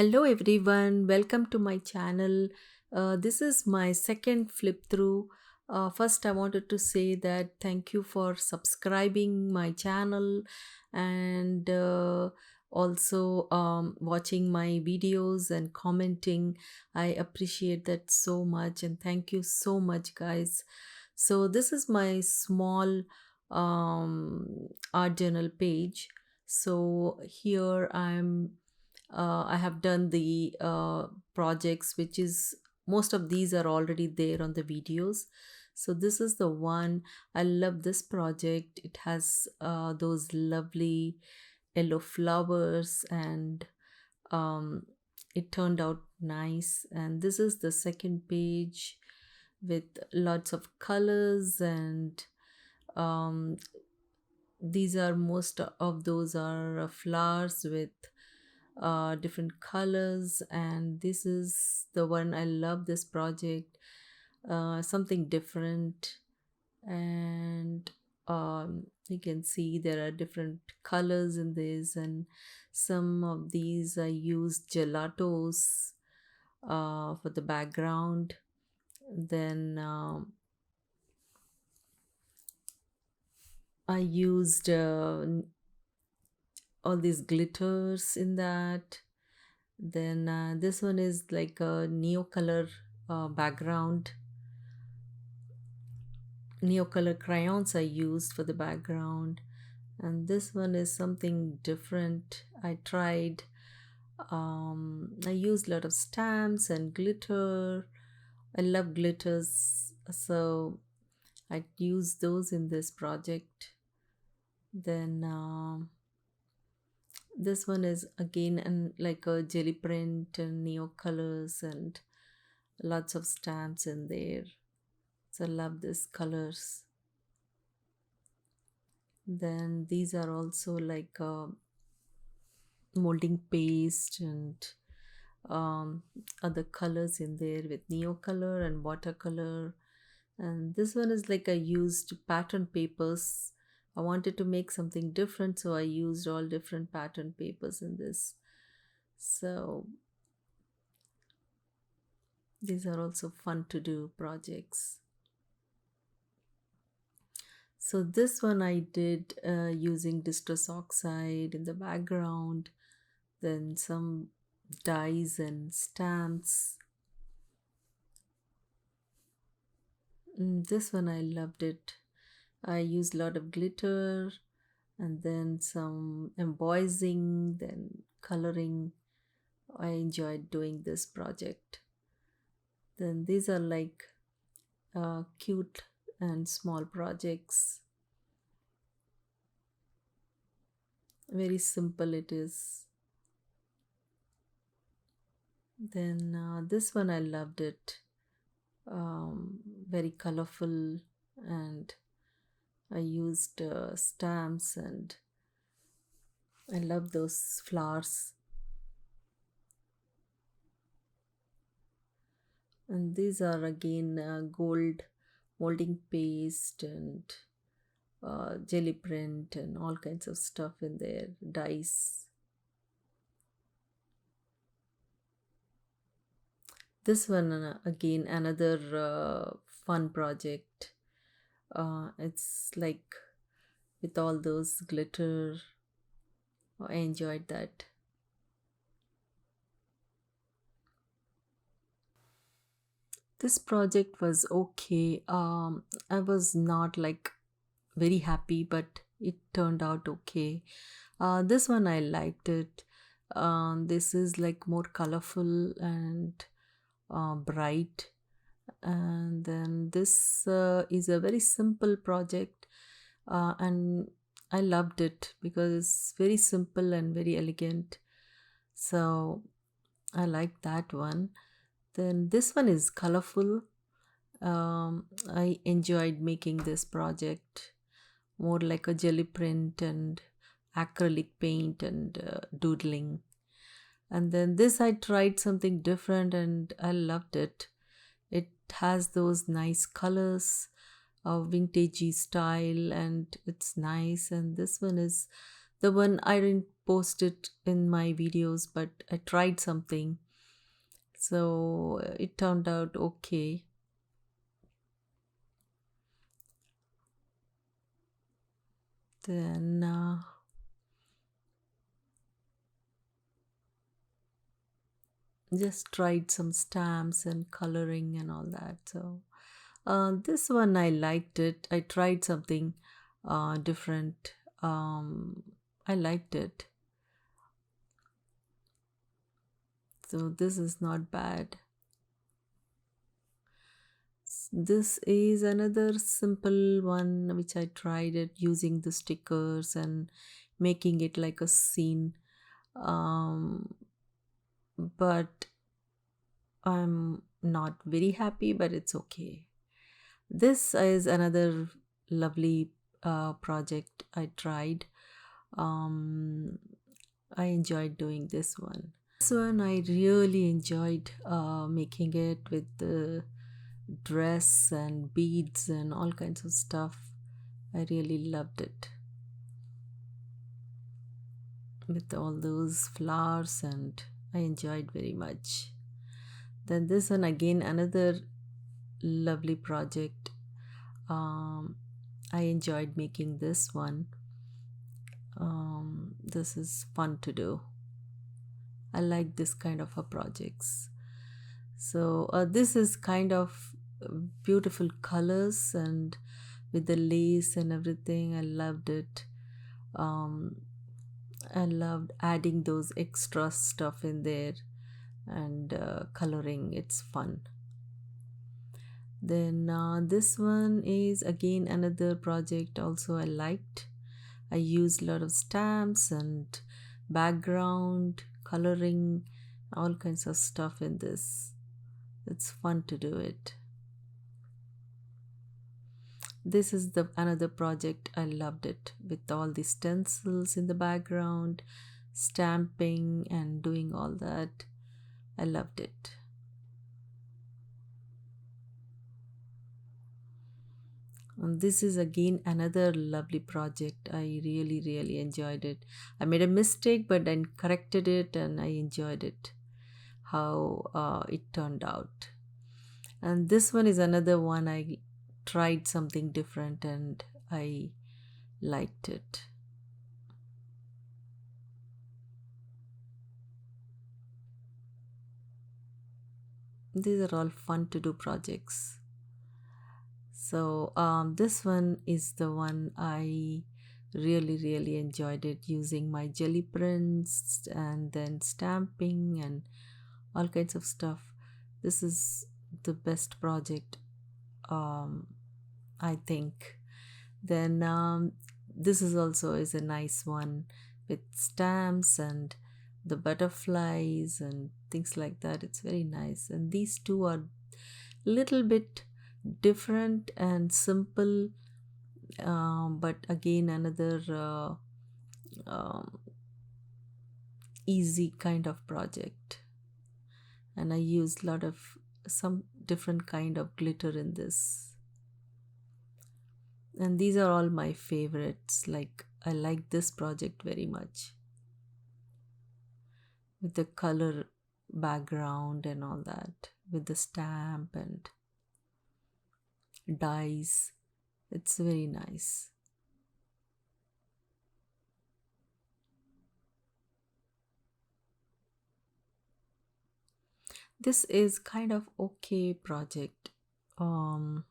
Hello everyone, welcome to my channel. This is my second flip through. First, I wanted to say that thank you for subscribing my channel and also watching my videos and commenting. I appreciate that so much and thank you so much, guys. So, this is my small art journal page. So, here I have done the projects, which is most of these are already there on the videos. So this is the one. I love this project. It has those lovely yellow flowers and um, it turned out nice. And this is the second page with lots of colors and um, these are most of those are flowers with different colors, and this is the one I love this project. Something different, and you can see there are different colors in this, and some of these I used gelatos for the background. Then I used all these glitters in that. Then this one is like a neo color background. Neo color crayons I used for the background, and this one is something different. I tried. I used a lot of stamps and glitter. I love glitters, so I used those in this project. Then this one is again like a jelly print and neo colors and lots of stamps in there. So I love these colors. Then these are also like molding paste and um, other colors in there with neo color and watercolor. And this one is like I used pattern papers. I wanted to make something different, so I used all different pattern papers in this. So these are also fun to do projects. So this one I did using distress oxide in the background, then some dies and stamps. This one I loved it. I used a lot of glitter and then some embossing, then coloring. I enjoyed doing this project. Then these are like cute and small projects. Very simple it is. Then this one I loved it. Very colorful, and I used stamps, and I love those flowers. And these are again gold molding paste and jelly print and all kinds of stuff in there, dice. This one again another fun project. It's like with all those glitter. I enjoyed that. This project was okay. I was not like very happy, but it turned out okay. This one I liked it. This is like more colorful and bright. And then this is a very simple project, and I loved it because it's very simple and very elegant. So I like that one. Then this one is colorful. I enjoyed making this project, more like a jelly print and acrylic paint and doodling. And then this I tried something different and I loved it. It has those nice colors, vintagey style, and it's nice. And this one is The one I didn't post it in my videos, but I tried something, so it turned out okay. Then just tried some stamps and coloring and all that. So this one I liked it. I tried something different. I liked it. So this is not bad. This is another simple one which I tried it using the stickers and making it like a scene. Um, but I'm not very happy, but it's okay. This is another lovely project I tried. Um, I enjoyed doing this one. This one I really enjoyed making it with the dress and beads and all kinds of stuff. I really loved it with all those flowers, and I enjoyed very much. Then this one again, another lovely project. I enjoyed making this one. This is fun to do. I like this kind of a projects. So this is kind of beautiful colors and with the lace and everything. I loved it. Um, I loved adding those extra stuff in there and coloring. It's fun. Then this one is again another project also I liked. I used a lot of stamps and background, coloring, all kinds of stuff in this. It's fun to do it. This is the another project I loved it with all the stencils in the background, stamping and doing all that. I loved it. And this is again another lovely project. I really, really enjoyed it. I made a mistake, but then corrected it and I enjoyed it, how it turned out. And this one is another one I tried something different and I liked it. These are all fun to do projects. So this one is the one I really, really enjoyed it, using my jelly prints and then stamping and all kinds of stuff. This is the best project, um, I think. Then this is also is a nice one with stamps and the butterflies and things like that. It's very nice. And these two are little bit different and simple, but again another um, easy kind of project. And I used a lot of some different kind of glitter in this. And these are all my favorites. Like I like this project very much with the color background and all that, with the stamp and dies. It's very nice. This is kind of okay project. Um,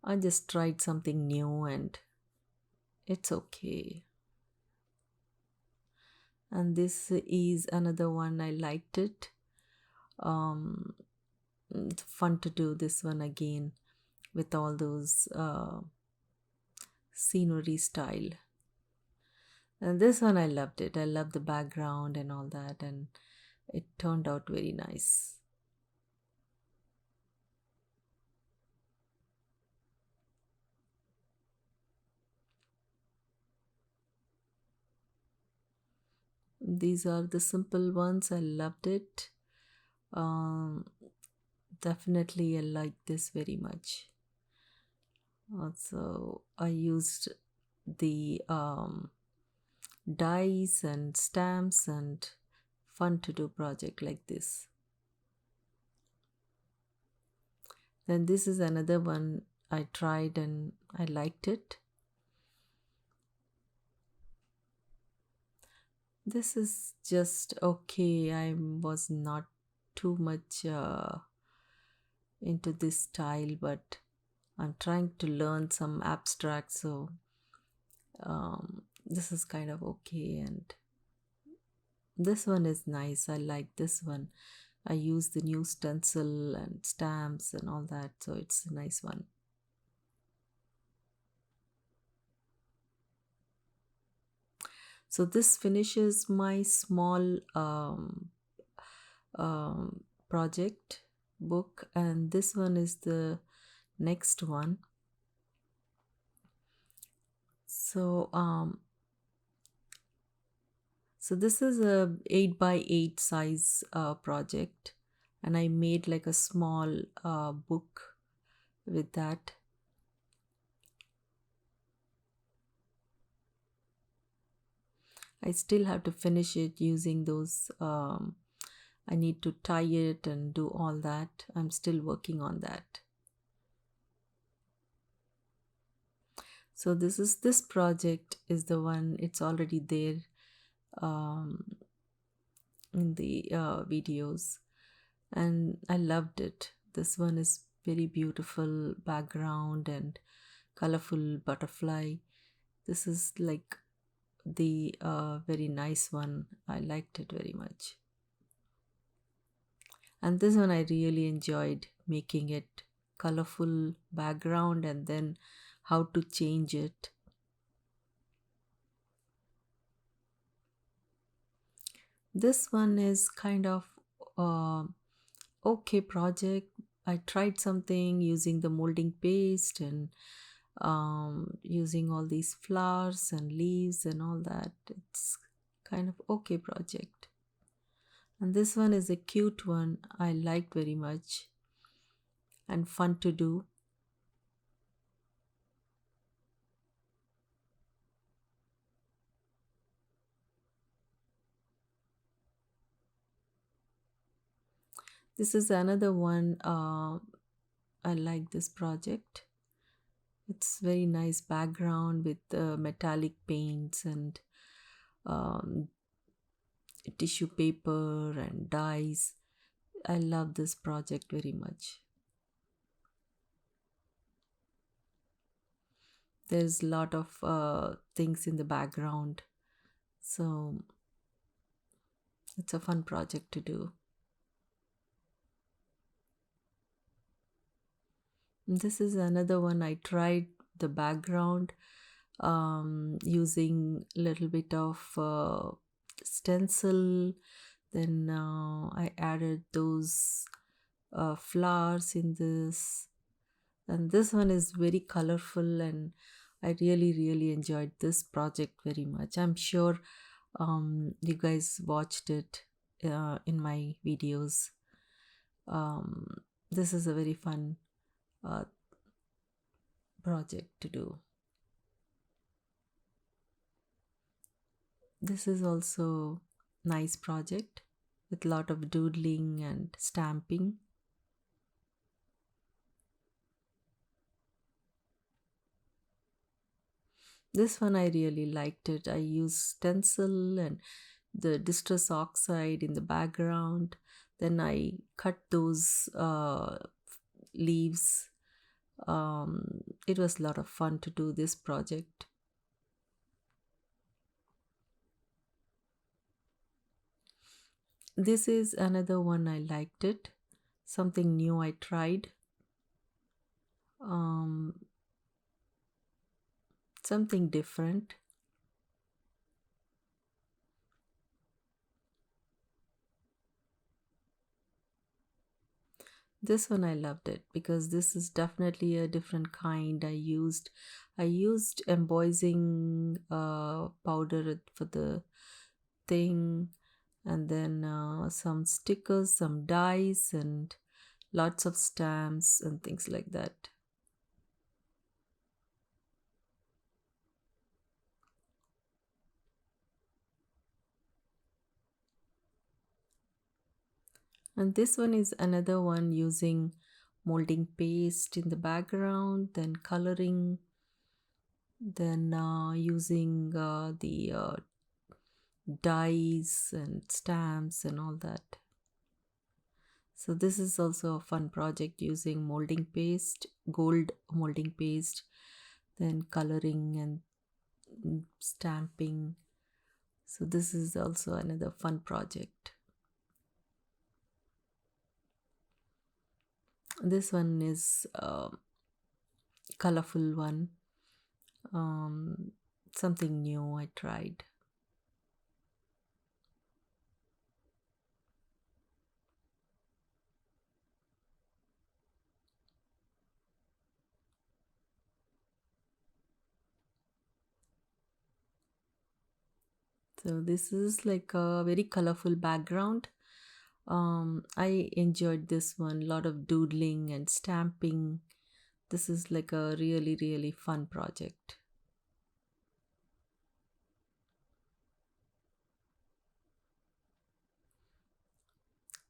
I just tried something new and it's okay. And this is another one I liked it. Um, it's fun to do this one again with all those scenery style. And this one I loved it. I loved the background and all that, and it turned out very nice. These are the simple ones. I loved it. Um, Definitely, I like this very much. Also, I used the dies and stamps and fun to do project like this. Then this is another one I tried and I liked it. This is just okay. I was not too much into this style, but I'm trying to learn some abstract, so this is kind of okay. And this one is nice. I like this one. I use the new stencil and stamps and all that, so it's a nice one. So this finishes my small project book, and this one is the next one. So so this is a 8 by 8 size project, and I made like a small book with that. I still have to finish it using those. I need to tie it and do all that. I'm still working on that. So this project is the one. It's already there um, in the videos, and I loved it. This one is very beautiful background and colorful butterfly. This is like the very nice one. I liked it very much. And this one I really enjoyed making it colorful background and then how to change it. This one is kind of uh, okay project. I tried something using the molding paste and using all these flowers and leaves and all that. It's kind of okay project. And this one is a cute one. I liked very much and fun to do. This is another one. I like this project. It's very nice background with metallic paints and um, tissue paper and dyes. I love this project very much. There's a lot of things in the background, so it's a fun project to do. This is another one I tried the background using a little bit of stencil. Then I added those flowers in this, and this one is very colorful, and I really enjoyed this project very much. I'm sure you guys watched it in my videos. This is a very fun uh, project to do. This is also nice project with lot of doodling and stamping. This one I really liked it. I used stencil and the distress oxide in the background. Then I cut those leaves. It was a lot of fun to do this project. This is another one I liked it. Something new I tried. Um, Something different. This one I loved it because this is definitely a different kind. I used embossing powder for the thing, and then some stickers, some dies, and lots of stamps and things like that. And this one is another one using molding paste in the background, then coloring, then using the dies and stamps and all that. So this is also a fun project using molding paste, gold molding paste, then coloring and stamping. So this is also another fun project. This one is a colorful one, um, something new I tried. So this is like a very colorful background. I enjoyed this one, a lot of doodling and stamping. This is like a really, really fun project.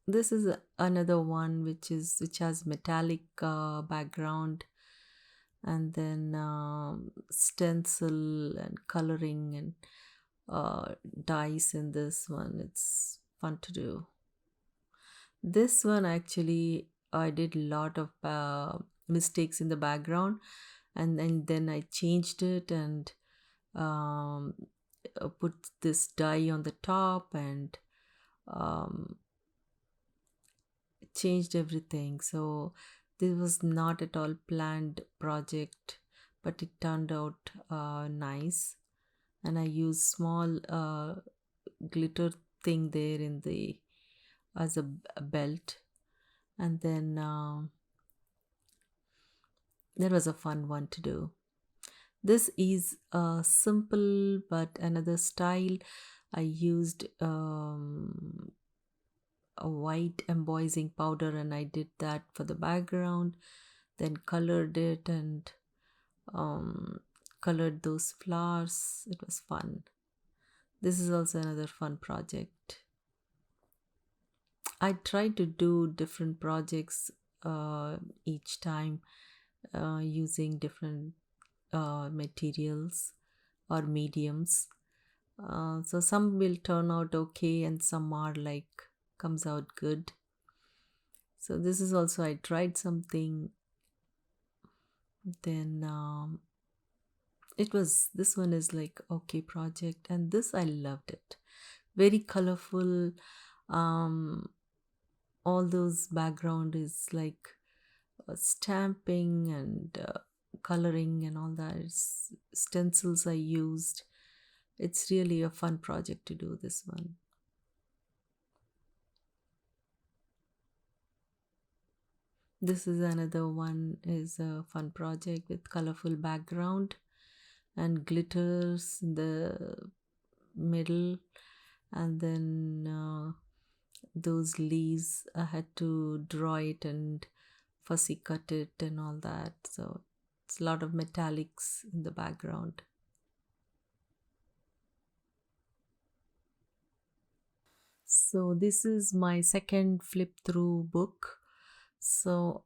This is another one which has metallic background, and then stencil and coloring and dice in this one. It's fun to do. This one actually I did a lot of mistakes in the background, and then I changed it and um, put this die on the top and um, changed everything. So this was not at all planned project, but it turned out nice. And I used small glitter thing there in the as a belt, and then that was a fun one to do. This is a simple but another style. I used a white embossing powder and I did that for the background, then colored it and um, colored those flowers. It was fun. This is also another fun project. I try to do different projects each time using different materials or mediums. So some will turn out okay and some are like comes out good. So this is also I tried something, then it was this one is like okay project, and this I loved it. Very colorful. um all those background is like stamping and coloring and all that. Stencils I used. It's really a fun project to do this one. This is another one is a fun project with colorful background and glitters in the middle, and then those leaves I had to draw it and fussy cut it and all that. So it's a lot of metallics in the background. So this is my second flip through book. So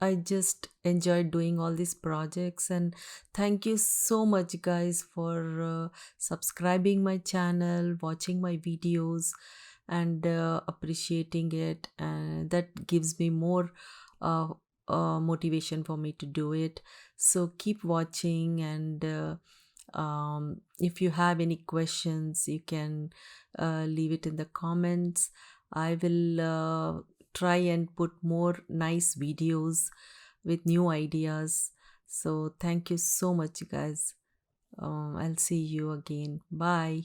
I just enjoyed doing all these projects, and thank you so much guys for subscribing my channel, watching my videos, and appreciating it, and that gives me more uh, motivation for me to do it. So keep watching, and if you have any questions you can leave it in the comments. I will try and put more nice videos with new ideas. So thank you so much guys. I'll see you again. Bye.